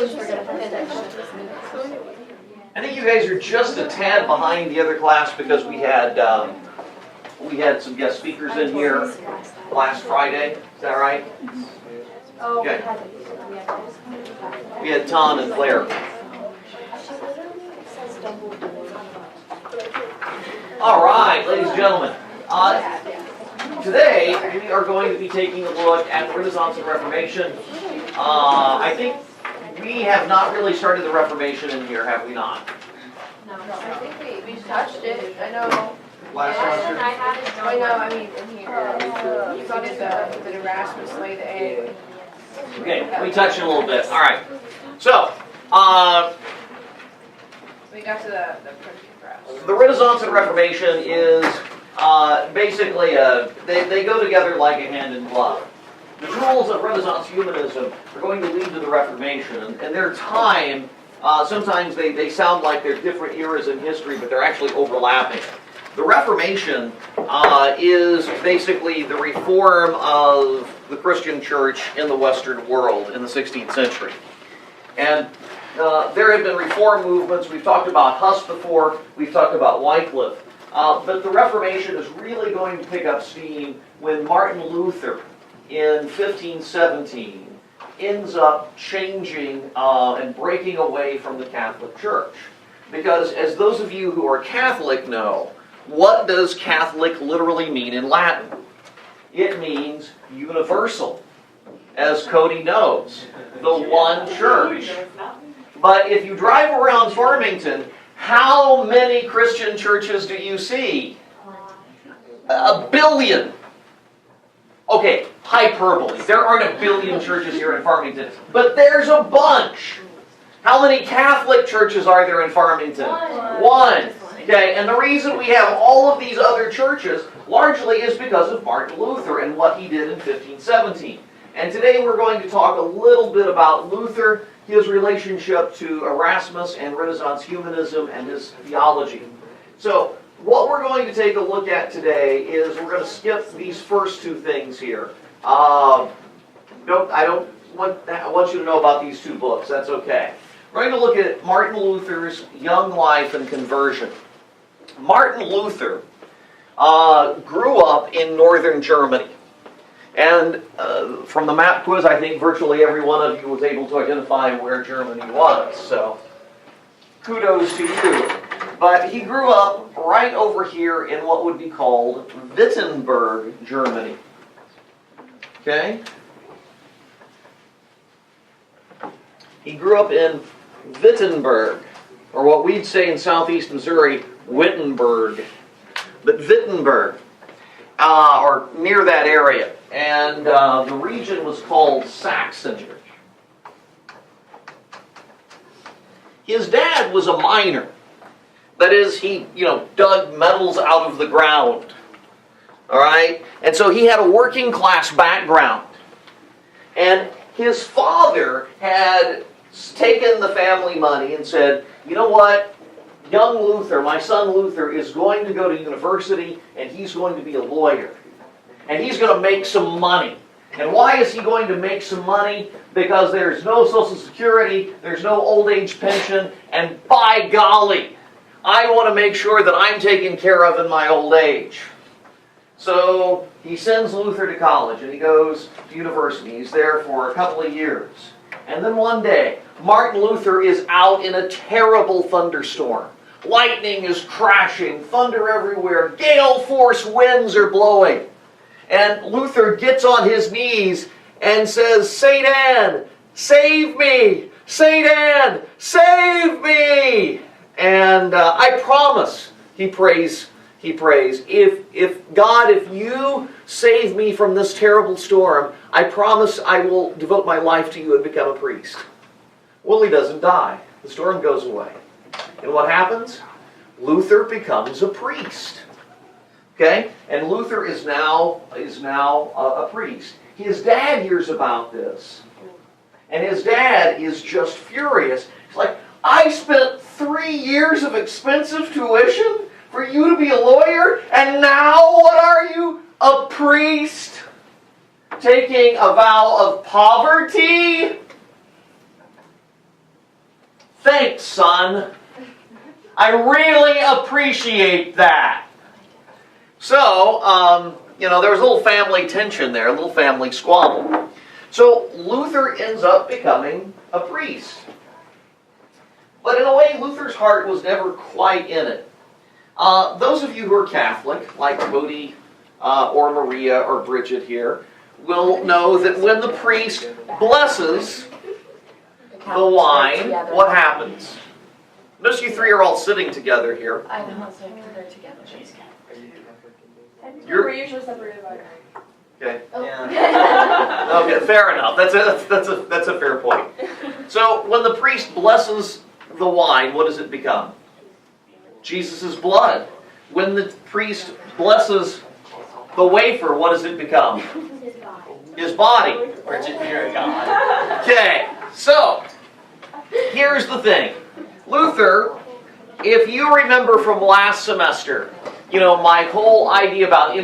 I think you guys are just a tad behind the other class because we had some guest speakers in here last Friday. Is that right? Okay. We had Tom and Claire. All right, ladies and gentlemen. Today we are going to be taking a look at the Renaissance and Reformation. I think we have not really started the Reformation in here, have we not? No, I think we touched it. I know. Last semester? I know, I mean, in here. You did the Erasmus lay the egg. Okay, we touched it a little bit. All right. So, We got to the printing press. the Renaissance and Reformation is basically, they go together like a hand in glove. The tools of Renaissance humanism are going to lead to the Reformation, and their time, sometimes they sound like they're different eras in history, but they're actually overlapping. The Reformation is basically the reform of the Christian church in the Western world in the 16th century. And there have been reform movements. We've talked about Huss before. We've talked about Wycliffe. But the Reformation is really going to pick up steam when Martin Luther in 1517 ends up changing and breaking away from the Catholic Church. Because as those of you who are Catholic know, what does Catholic literally mean in Latin? It means universal, as Cody knows, the one church. But if you drive around Farmington, how many Christian churches do you see? 1 billion. Okay, hyperbole. There aren't 1 billion churches here in Farmington, but there's a bunch. How many Catholic churches are there in Farmington? One. Okay, and the reason we have all of these other churches largely is because of Martin Luther and what he did in 1517. And today we're going to talk a little bit about Luther, his relationship to Erasmus and Renaissance humanism and his theology. So what we're going to take a look at today is we're going to skip these first two things here. I want you to know about these two books. That's okay. We're going to look at Martin Luther's young life and conversion. Martin Luther grew up in northern Germany. And from the map quiz, I think virtually every one of you was able to identify where Germany was. So kudos to you. But he grew up right over here in what would be called Wittenberg, Germany. Okay? He grew up in Wittenberg, or what we'd say in southeast Missouri, Wittenberg. But Wittenberg, or near that area. And the region was called Saxony. His dad was a miner. That is, he, dug metals out of the ground. All right? And so he had a working class background. And his father had taken the family money and said, you know what? Young Luther, my son Luther, is going to go to university and he's going to be a lawyer. And he's going to make some money. And why is he going to make some money? Because there's no Social Security, there's no old age pension, and by golly, I want to make sure that I'm taken care of in my old age. So he sends Luther to college and he goes to university. He's there for a couple of years. And then one day, Martin Luther is out in a terrible thunderstorm. Lightning is crashing, thunder everywhere, gale force winds are blowing. And Luther gets on his knees and says, Saint Anne, save me! Saint Anne, save me! And I promise, he prays, if God, if you save me from this terrible storm, I promise I will devote my life to you and become a priest. Well, he doesn't die. The storm goes away. And what happens? Luther becomes a priest. Okay? And Luther is now a priest. His dad hears about this. And his dad is just furious. He's like, I spent 3 years of expensive tuition for you to be a lawyer, and now what are you? A priest? Taking a vow of poverty? Thanks, son. I really appreciate that. So, there was a little family tension there, a little family squabble. So Luther ends up becoming a priest. But in a way, Luther's heart was never quite in it. Those of you who are Catholic, like Cody or Maria or Bridget here, will know that when the priest blesses the wine, what happens? Notice you three are all sitting together here. I know, so they're together. We're usually separated by. Okay. Oh. Yeah. Okay, fair enough. That's a fair point. So when the priest blesses the wine, what does it become? Jesus' blood. When the priest blesses the wafer, what does it become? His body. Bridget, you're a god. Okay, so here's the thing. Luther, if you remember from last semester, my whole idea about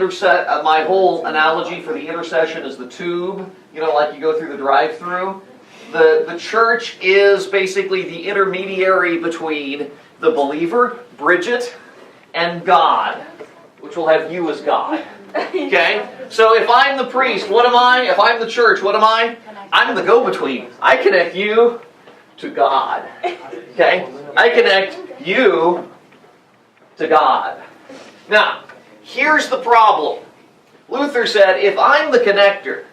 my whole analogy for the intercession is the tube, like you go through the drive-through. The church is basically the intermediary between the believer, Bridget, and God, which will have you as God. Okay? So if I'm the priest, what am I? If I'm the church, what am I? I'm the go-between. I connect you to God. Okay? I connect you to God. Now, here's the problem. Luther said, if I'm the connector,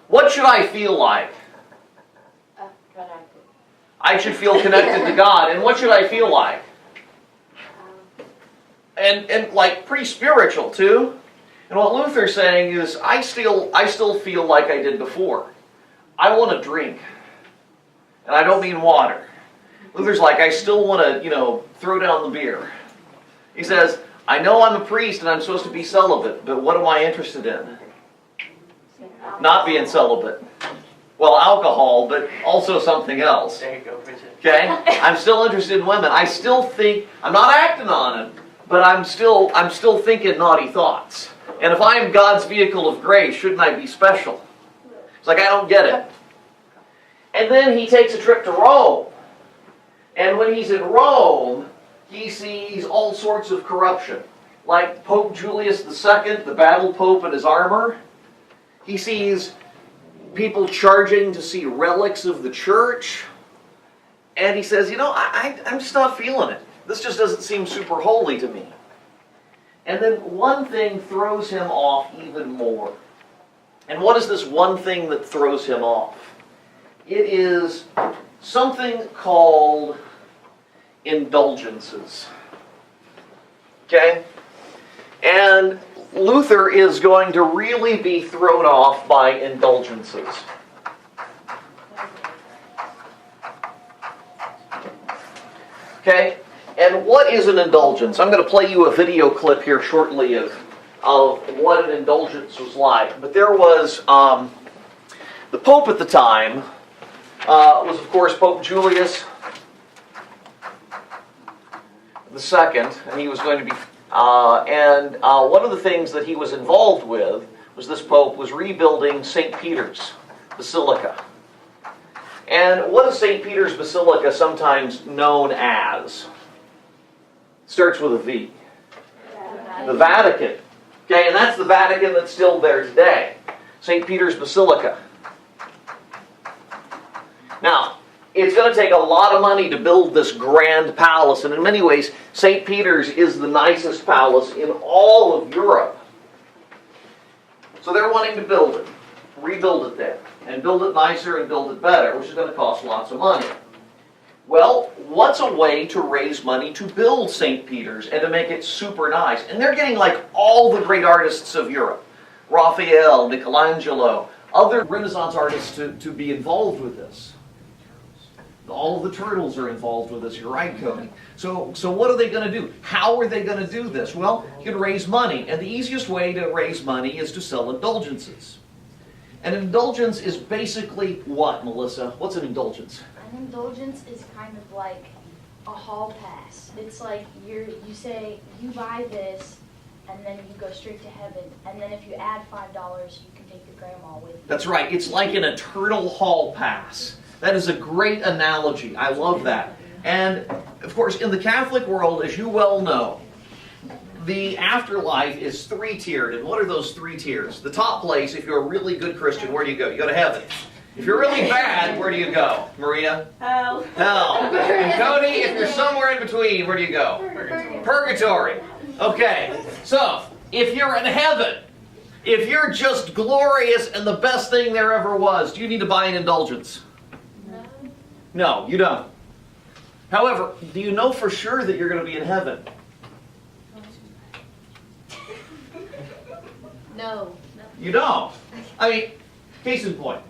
what should I feel like? I should feel connected to God. And what should I feel like? And like pretty spiritual too. And what Luther's saying is, I still feel like I did before. I want to drink. And I don't mean water. Luther's like, I still want to, throw down the beer. He says, I know I'm a priest and I'm supposed to be celibate, but what am I interested in? Not being celibate. Well, alcohol, but also something else. There you go, Bridget. Okay? I'm still interested in women. I still think, I'm not acting on it, but I'm still thinking naughty thoughts. And if I'm God's vehicle of grace, shouldn't I be special? It's like, I don't get it. And then he takes a trip to Rome. And when he's in Rome, he sees all sorts of corruption. Like Pope Julius II, the battle pope in his armor. He sees people charging to see relics of the church. And he says, I'm just not feeling it. This just doesn't seem super holy to me. And then one thing throws him off even more. And what is this one thing that throws him off? It is something called indulgences. Okay? And Luther is going to really be thrown off by indulgences. Okay? And what is an indulgence? I'm going to play you a video clip here shortly of what an indulgence was like. But there was, the Pope at the time was, of course, Pope Julius II, and he was going to be, one of the things that he was involved with was this Pope was rebuilding St. Peter's Basilica. And what is St. Peter's Basilica sometimes known as? Starts with a V. The Vatican. Okay, and that's the Vatican that's still there today. St. Peter's Basilica. Now, it's going to take a lot of money to build this grand palace, and in many ways, St. Peter's is the nicest palace in all of Europe. So they're wanting to build it, rebuild it there, and build it nicer and build it better, which is going to cost lots of money. Well, what's a way to raise money to build St. Peter's and to make it super nice? And they're getting like all the great artists of Europe. Raphael, Michelangelo, other Renaissance artists to be involved with this. All of the turtles are involved with this. You're right, Cody. So what are they going to do? How are they going to do this? Well, you can raise money. And the easiest way to raise money is to sell indulgences. An indulgence is basically what, Melissa? What's an indulgence? An indulgence is kind of like a hall pass. It's like you say you buy this, and then you go straight to heaven. And then if you add $5, you can take your grandma with you. That's right. It's like an eternal hall pass. That is a great analogy. I love that. And, of course, in the Catholic world, as you well know, the afterlife is three-tiered. And what are those three tiers? The top place, if you're a really good Christian, where do you go? You go to heaven. If you're really bad, where do you go? Maria? Hell. Hell. And Cody, if you're somewhere in between, where do you go? Purgatory. Okay, so if you're in heaven, if you're just glorious and the best thing there ever was, do you need to buy an indulgence? No, you don't. However, do you know for sure that you're going to be in heaven? No. You don't. I mean, case in point.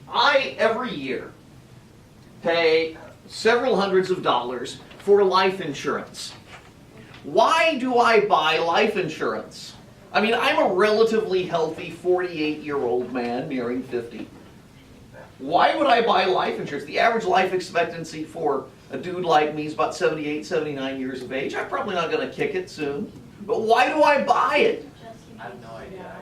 I, every year, pay several hundreds of dollars for life insurance. Why do I buy life insurance? I mean, I'm a relatively healthy 48-year-old man nearing 50. Why would I buy life insurance? The average life expectancy for a dude like me is about 78, 79 years of age. I'm probably not going to kick it soon. But why do I buy it? I have no idea.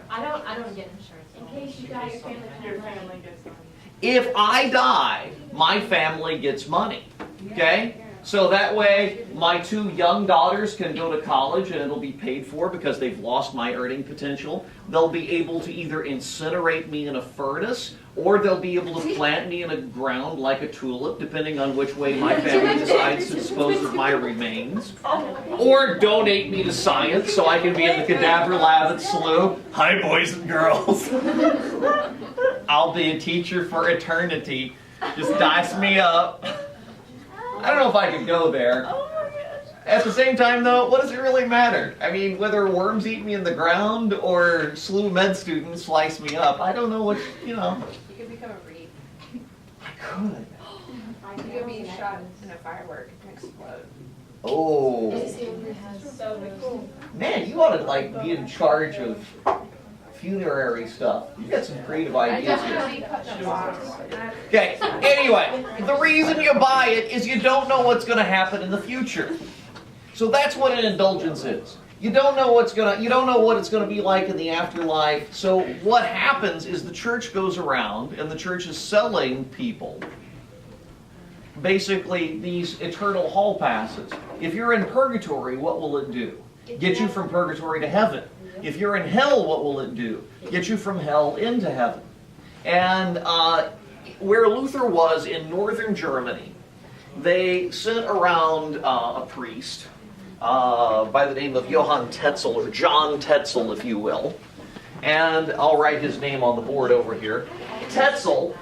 I don't get insurance. In case you die, your family gets money. If I die, my family gets money. Okay? So that way, my two young daughters can go to college and it'll be paid for because they've lost my earning potential. They'll be able to either incinerate me in a furnace or they'll be able to plant me in a ground like a tulip, depending on which way my family decides to dispose of my remains. Or donate me to science so I can be in the cadaver lab at SLU. Hi, boys and girls. I'll be a teacher for eternity. Just dice me up. I don't know if I could go there. At the same time, though, what does it really matter? I mean, whether worms eat me in the ground or SLU med students slice me up, I don't know what, You could become a reed. I could. You could be shot in a firework and explode. Oh. So cool. Man, you ought to, like, be in charge of funerary stuff. You got some creative ideas here. Definitely put in a box. Okay, anyway, the reason you buy it is you don't know what's going to happen in the future. So that's what an indulgence is. You don't know what it's going to be like in the afterlife. So what happens is the church goes around and the church is selling people basically these eternal hall passes. If you're in purgatory, what will it do? Get you from purgatory to heaven. If you're in hell, what will it do? Get you from hell into heaven. And where Luther was in northern Germany, they sent around a priest by the name of Johann Tetzel, or John Tetzel, if you will. And I'll write his name on the board over here. Tetzel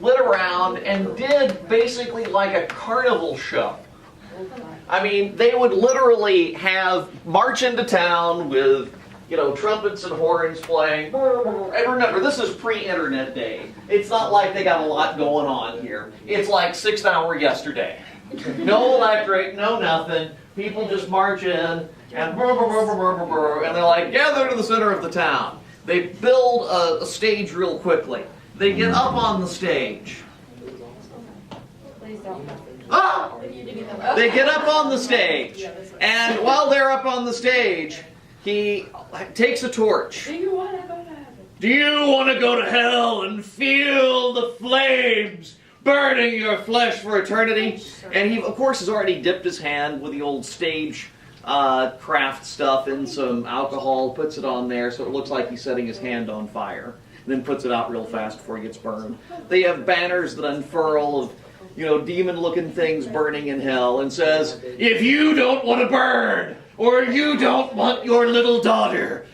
went around and did basically like a carnival show. I mean, they would literally march into town with, trumpets and horns playing. And remember, this is pre-internet day. It's not like they got a lot going on here. It's like 6 hour yesterday. No electric, no nothing. People just march in and they're like, gather to the center of the town. They build a stage real quickly. They get up on the stage. Please don't. Ah! They get up on the stage, and while they're up on the stage, he takes a torch. Do you want to go to heaven? Do you want to go to hell and feel the flames burning your flesh for eternity? And he, of course, has already dipped his hand with the old stage craft stuff in some alcohol, puts it on there so it looks like he's setting his hand on fire, and then puts it out real fast before he gets burned. They have banners that unfurl of demon-looking things burning in hell, and says, if you don't want to burn, or you don't want your little daughter,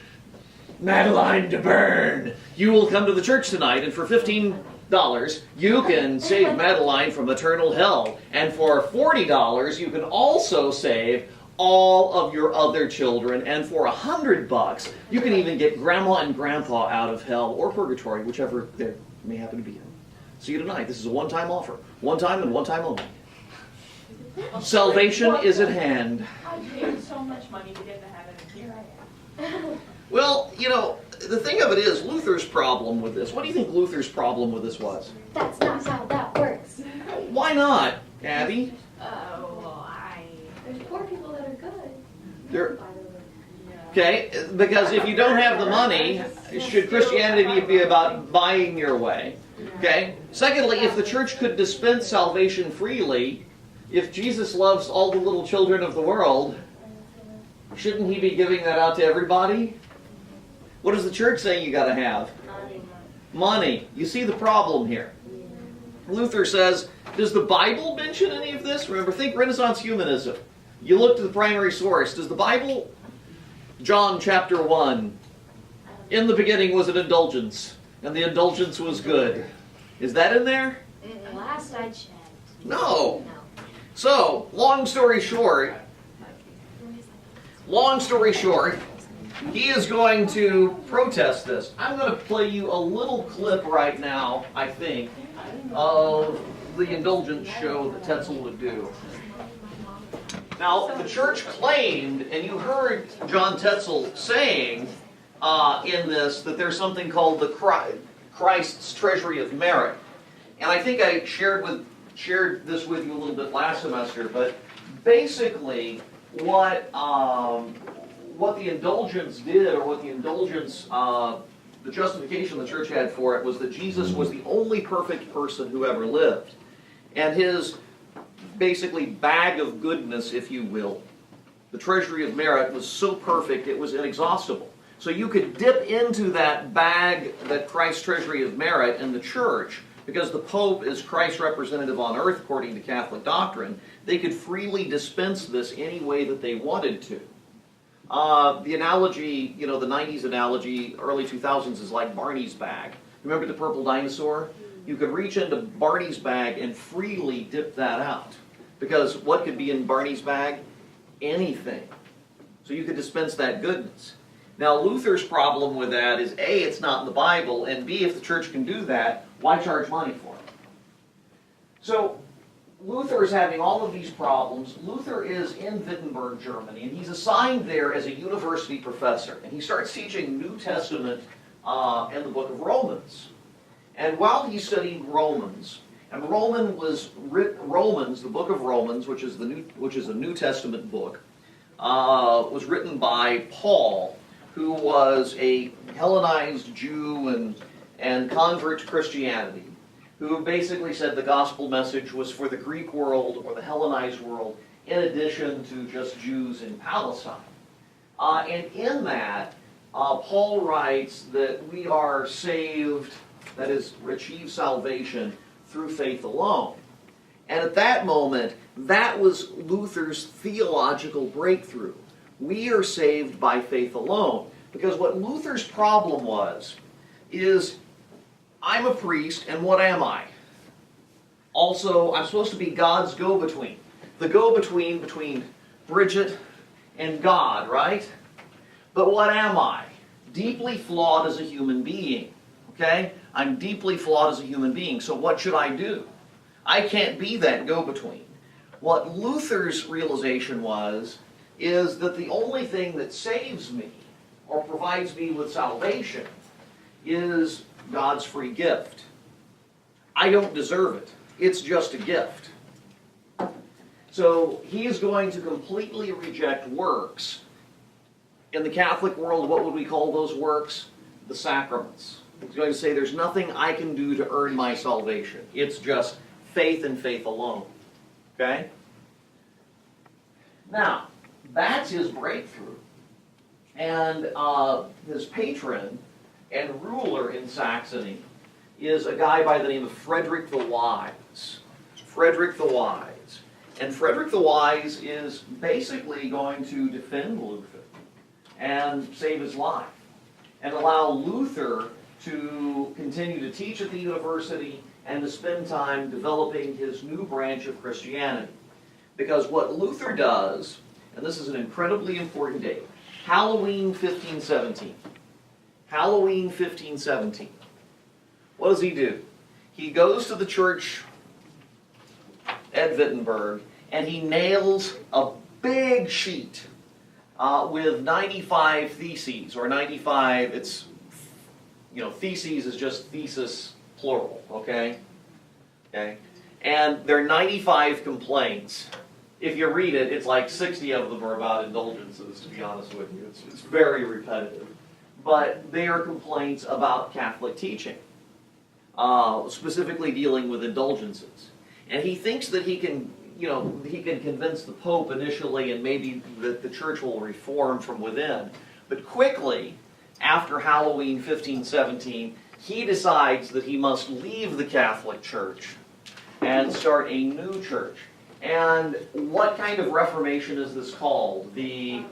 Madeline, to burn, you will come to the church tonight, and for $15, you can save Madeline from eternal hell. And for $40, you can also save all of your other children. And for $100, you can even get grandma and grandpa out of hell or purgatory, whichever they may happen to be in. See you tonight. This is a one-time offer. One time and one time only. Salvation is at hand. I paid so much money to get to heaven, and here I am. Well, the thing of it is, Luther's problem with this. What do you think Luther's problem with this was? That's not how that works. Why not, Abby? There's poor people that are good. There. Okay, because if you don't have the money, should Christianity be about buying your way? Okay? Secondly, if the church could dispense salvation freely, if Jesus loves all the little children of the world, shouldn't he be giving that out to everybody? What does the church say you got to have? Money. You see the problem here. Luther says, does the Bible mention any of this? Remember, think Renaissance humanism. You look to the primary source. Does the Bible, John chapter 1, in the beginning was an indulgence, and the indulgence was good. Is that in there? Last I checked. No. So, long story short, he is going to protest this. I'm going to play you a little clip right now, I think, of the indulgence show that Tetzel would do. Now, the church claimed, and you heard John Tetzel saying in this, that there's something called the Christ's Treasury of Merit. And I think I shared this with you a little bit last semester, but basically what the indulgence did, or what the indulgence, the justification the church had for it, was that Jesus was the only perfect person who ever lived. And his basically bag of goodness, if you will, the treasury of merit, was so perfect it was inexhaustible. So you could dip into that bag, that Christ's treasury of merit in the church, because the Pope is Christ's representative on earth according to Catholic doctrine. They could freely dispense this any way that they wanted to. The analogy, the 90s analogy, early 2000s, is like Barney's bag. Remember the purple dinosaur? You could reach into Barney's bag and freely dip that out. Because what could be in Barney's bag? Anything. So you could dispense that goodness. Now, Luther's problem with that is, A, it's not in the Bible, and B, if the church can do that, why charge money for it? So, Luther is having all of these problems. Luther is in Wittenberg, Germany, and he's assigned there as a university professor. And he starts teaching New Testament and the book of Romans. And while he's studying Romans, and Romans, the book of Romans, which is a New Testament book, was written by Paul, who was a Hellenized Jew and convert to Christianity, who basically said the gospel message was for the Greek world or the Hellenized world, in addition to just Jews in Palestine. And in that, Paul writes that we are saved, that is, achieve salvation through faith alone. And at that moment, that was Luther's theological breakthrough. We are saved by faith alone. Because what Luther's problem was, is I'm a priest, and what am I? Also, I'm supposed to be God's go-between. The go-between between Bridget and God, right? But what am I? Deeply flawed as a human being. Okay? I'm deeply flawed as a human being, so what should I do? I can't be that go-between. What Luther's realization is that the only thing that saves me, or provides me with salvation, is God's free gift. I don't deserve it. It's just a gift. So he is going to completely reject works. In the Catholic world, what would we call those works? The sacraments. He's going to say there's nothing I can do to earn my salvation. It's just faith and faith alone. Okay? Now, that's his breakthrough. And his patron and ruler in Saxony is a guy by the name of Frederick the Wise. Frederick the Wise. And Frederick the Wise is basically going to defend Luther and save his life and allow Luther to continue to teach at the university and to spend time developing his new branch of Christianity. Because what Luther does, and this is an incredibly important date, Halloween 1517. Halloween 1517. What does he do? He goes to the church at Wittenberg and he nails a big sheet with 95 theses, or 95, it's, theses is just thesis plural, okay? Okay? And there are 95 complaints. If you read it, it's like 60 of them are about indulgences, to be honest with you. It's very repetitive. But they are complaints about Catholic teaching. specifically dealing with indulgences. And he thinks that he can, he can convince the Pope initially, and maybe that the church will reform from within. But quickly, after Halloween 1517, he decides that he must leave the Catholic Church and start a new church. And what kind of Reformation is this called? The